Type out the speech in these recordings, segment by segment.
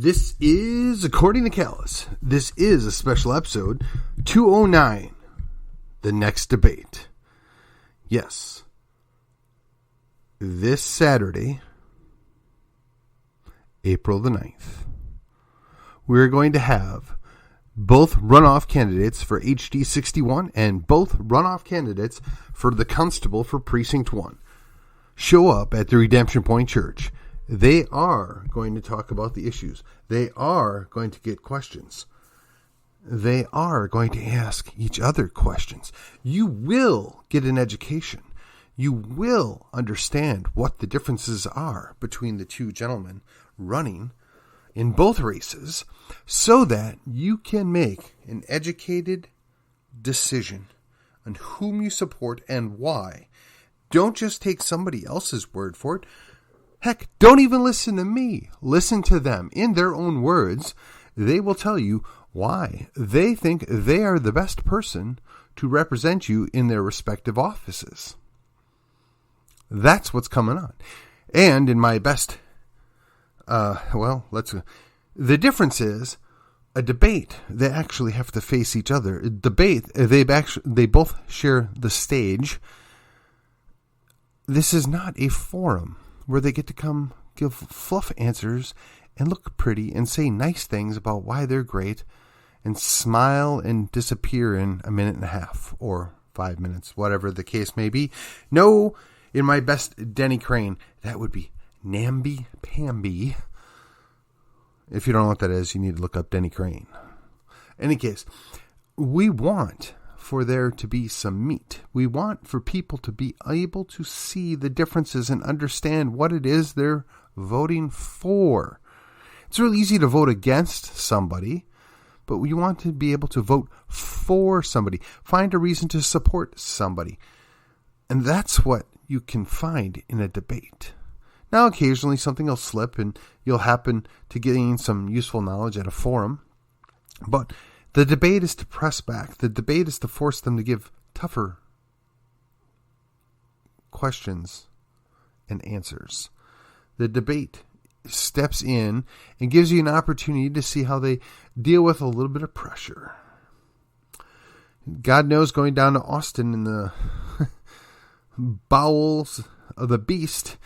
This is, according to Callus, this is a special episode 209, the next debate. Yes, this Saturday, April the 9th, we're going to have both runoff candidates for HD 61 and both runoff candidates for the Constable for Precinct 1 show up at the Redemption Point Church. They are going to talk about the issues. They are going to get questions. They are going to ask each other questions. You will get an education. You will understand what the differences are between the two gentlemen running in both races so that you can make an educated decision on whom you support and why. Don't just take somebody else's word for it. Heck, don't even listen to me. Listen to them. In their own words, they will tell you why they think they are the best person to represent you in their respective offices. That's what's coming on. And in my best, the difference is a debate. They actually have to face each other. A debate, they both share the stage. This is not a forum where they get to come give fluff answers and look pretty and say nice things about why they're great and smile and disappear in a minute and a half or 5 minutes, whatever the case may be. No, in my best Denny Crane, that would be namby-pamby. If you don't know what that is, you need to look up Denny Crane. In any case, we want for there to be some meat. We want for people to be able to see the differences and understand what it is they're voting for. It's really easy to vote against somebody, but we want to be able to vote for somebody. Find a reason to support somebody. And that's what you can find in a debate. Now, occasionally something will slip and you'll happen to gain some useful knowledge at a forum, but the debate is to press back. The debate is to force them to give tougher questions and answers. The debate steps in and gives you an opportunity to see how they deal with a little bit of pressure. God knows going down to Austin in the bowels of the beast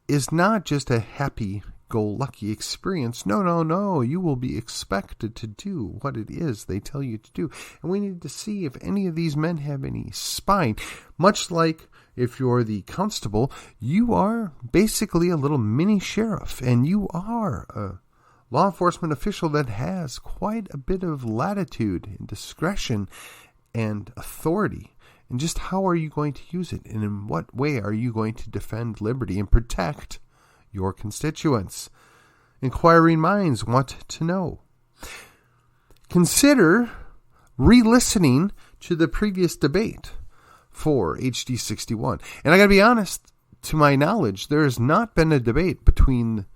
is not just a happy-go-lucky experience. No. You will be expected to do what it is they tell you to do. And we need to see if any of these men have any spine. Much like if you're the constable, you are basically a little mini sheriff. And you are a law enforcement official that has quite a bit of latitude and discretion and authority. And just how are you going to use it? And in what way are you going to defend liberty and protect your constituents? Inquiring minds want to know. Consider re-listening to the previous debate for HD 61. And I got to be honest, to my knowledge, there has not been a debate between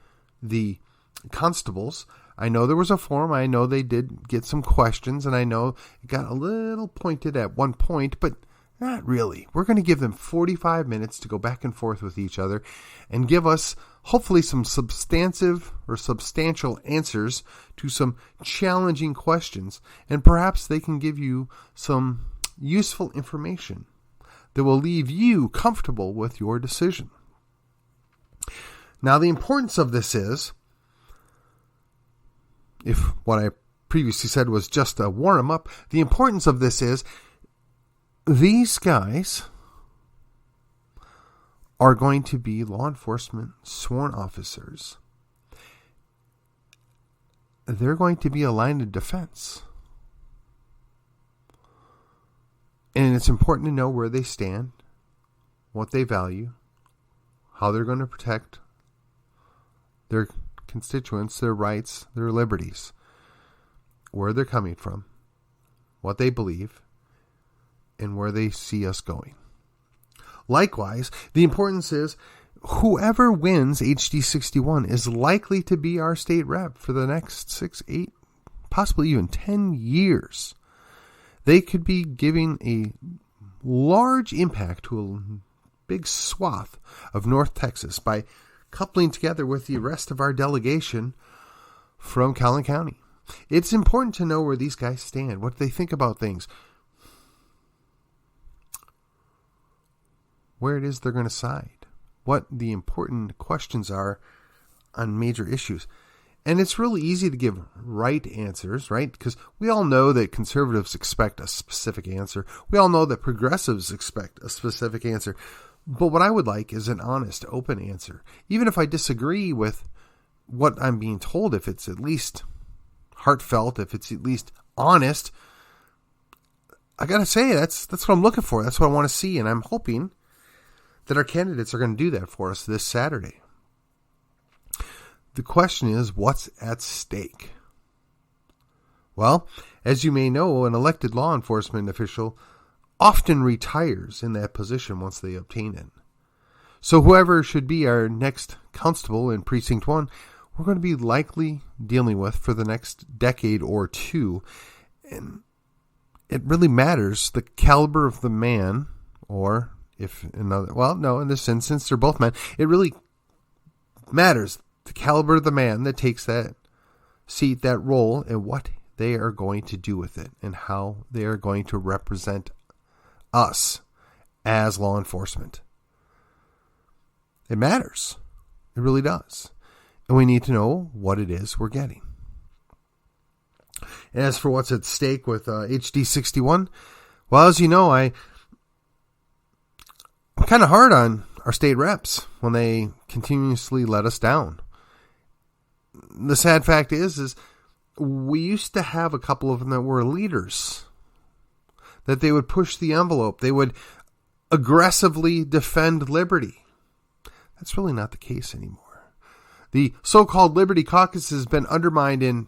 the constables. I know there was a forum. I know they did get some questions, and I know it got a little pointed at one point, but not really. We're going to give them 45 minutes to go back and forth with each other and give us hopefully some substantive or substantial answers to some challenging questions. And perhaps they can give you some useful information that will leave you comfortable with your decision. Now, the importance of this is, if what I previously said was just a warm-up, the importance of this is these guys are going to be law enforcement sworn officers. They're going to be a line of defense. And it's important to know where they stand, what they value, how they're going to protect their constituents, their rights, their liberties, where they're coming from, what they believe, and where they see us going. Likewise, the importance is whoever wins HD 61 is likely to be our state rep for the next 6, 8, possibly even 10 years. They could be giving a large impact to a big swath of North Texas by coupling together with the rest of our delegation from Collin County. It's important to know where these guys stand, what they think about things, where it is they're going to side, what the important questions are on major issues. And it's really easy to give right answers, right? Because we all know that conservatives expect a specific answer. We all know that progressives expect a specific answer. But what I would like is an honest, open answer. Even if I disagree with what I'm being told, if it's at least heartfelt, if it's at least honest, I got to say, that's what I'm looking for. That's what I want to see. And I'm hoping that our candidates are going to do that for us this Saturday. The question is, what's at stake? Well, as you may know, an elected law enforcement official often retires in that position once they obtain it. So whoever should be our next constable in Precinct 1, we're going to be likely dealing with for the next decade or two. And it really matters the caliber of the man, or if another, well, no, in this instance, they're both men. It really matters the caliber of the man that takes that seat, that role, and what they are going to do with it and how they are going to represent us as law enforcement. It matters. It really does. And we need to know what it is we're getting. And as for what's at stake with HD 61, well, as you know, I'm kind of hard on our state reps when they continuously let us down. The sad fact is we used to have a couple of them that were leaders, that they would push the envelope. They would aggressively defend liberty. That's really not the case anymore. The so-called Liberty Caucus has been undermined and,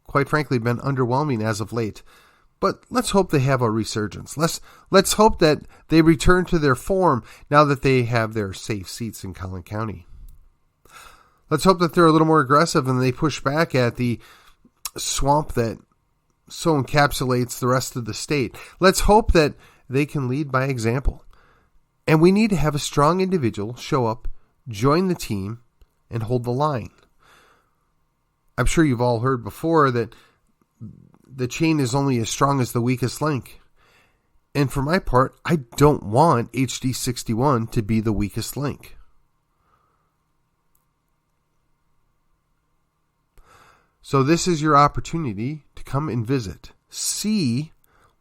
quite frankly, been underwhelming as of late. But let's hope they have a resurgence. Let's hope that they return to their form now that they have their safe seats in Collin County. Let's hope that they're a little more aggressive and they push back at the swamp that so encapsulates the rest of the state. Let's hope that they can lead by example. And we need to have a strong individual show up, join the team, and hold the line. I'm sure you've all heard before that the chain is only as strong as the weakest link. And for my part, I don't want HD 61 to be the weakest link. So this is your opportunity to come and visit. See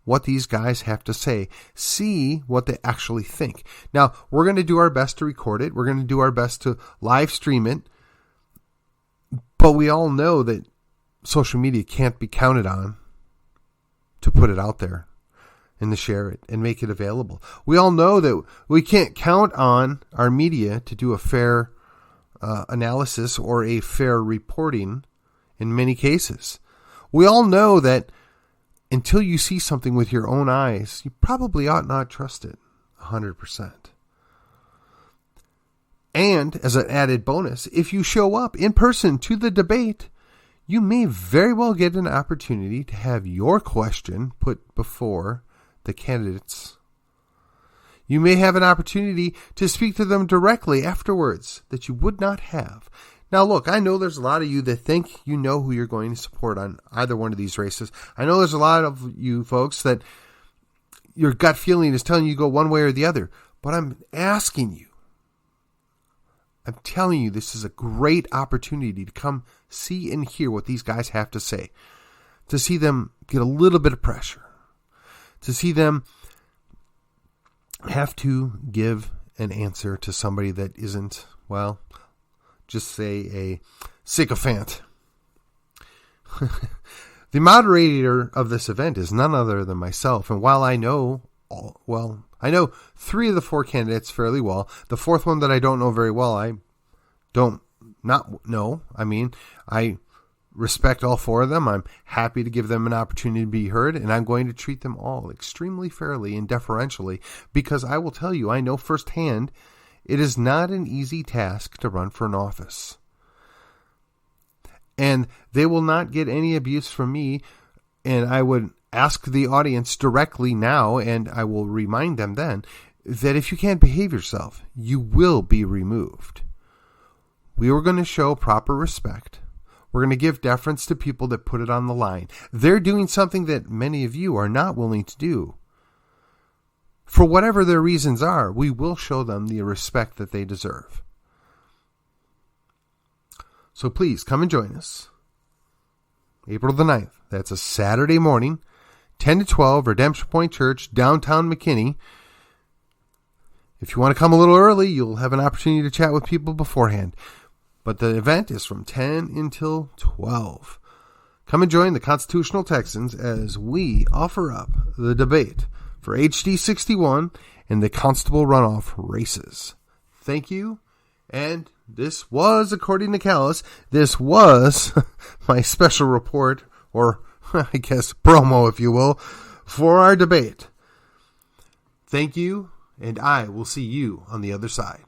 what these guys have to say. See what they actually think. Now, we're going to do our best to record it. We're going to do our best to live stream it. But we all know that social media can't be counted on to put it out there and to share it and make it available. We all know that we can't count on our media to do a fair analysis or a fair reporting in many cases. We all know that until you see something with your own eyes, you probably ought not trust it 100%. And as an added bonus, if you show up in person to the debate, you may very well get an opportunity to have your question put before the candidates. You may have an opportunity to speak to them directly afterwards that you would not have. Now, look, I know there's a lot of you that think you know who you're going to support on either one of these races. I know there's a lot of you folks that your gut feeling is telling you to go one way or the other. But I'm asking you, I'm telling you, this is a great opportunity to come see and hear what these guys have to say. To see them get a little bit of pressure. To see them have to give an answer to somebody that isn't, well, just say a sycophant. The moderator of this event is none other than myself. And while I know, I know 3 of the 4 candidates fairly well. The 4th one that I don't know very well, I don't not know. I mean, I respect all 4 of them. I'm happy to give them an opportunity to be heard, and I'm going to treat them all extremely fairly and deferentially, because I will tell you, I know firsthand, it is not an easy task to run for an office. And they will not get any abuse from me, and I would ask the audience directly now, and I will remind them then, that if you can't behave yourself, you will be removed. We are going to show proper respect. We're going to give deference to people that put it on the line. They're doing something that many of you are not willing to do. For whatever their reasons are, we will show them the respect that they deserve. So please come and join us. April the 9th. That's a Saturday morning, 10 to 12, Redemption Point Church, downtown McKinney. If you want to come a little early, you'll have an opportunity to chat with people beforehand. But the event is from 10 until 12. Come and join the Constitutional Texans as we offer up the debate for HD 61 and the Constable runoff races. Thank you. And this was, according to Callis, this was my special report, or I guess promo, if you will, for our debate. Thank you, and I will see you on the other side.